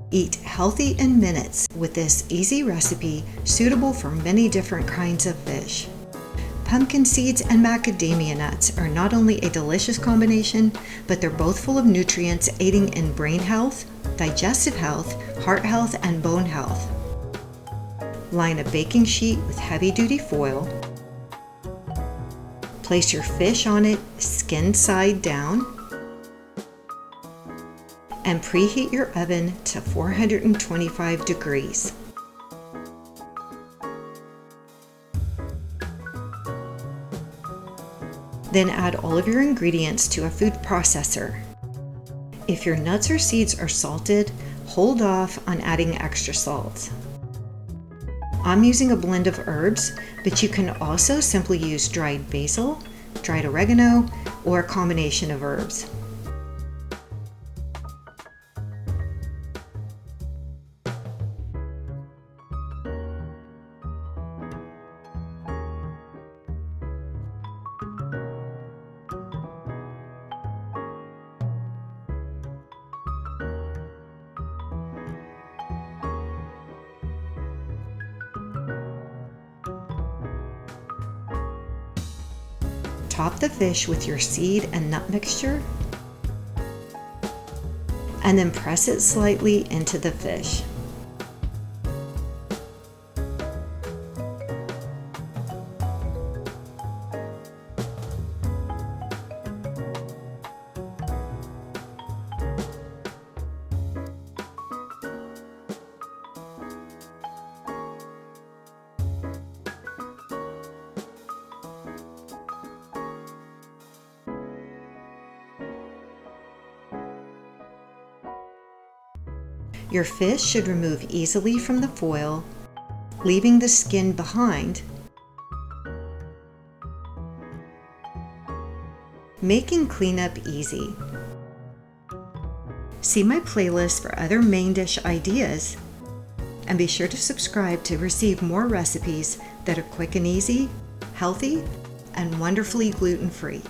Eat healthy in minutes with this easy recipe suitable for many different kinds of fish. Pumpkin seeds and macadamia nuts are not only a delicious combination, but they're both full of nutrients aiding in brain health, digestive health, heart health, and bone health. Line a baking sheet with heavy-duty foil. Place your fish on it, skin side down, and preheat your oven to 425 degrees. Then add all of your ingredients to a food processor. If your nuts or seeds are salted, hold off on adding extra salt. I'm using a blend of herbs, but you can also simply use dried basil, dried oregano, or a combination of herbs. Top the fish with your seed and nut mixture, and then press it slightly into the fish. Your fish should remove easily from the foil, leaving the skin behind, making cleanup easy. See my playlist for other main dish ideas, and be sure to subscribe to receive more recipes that are quick and easy, healthy, and wonderfully gluten-free.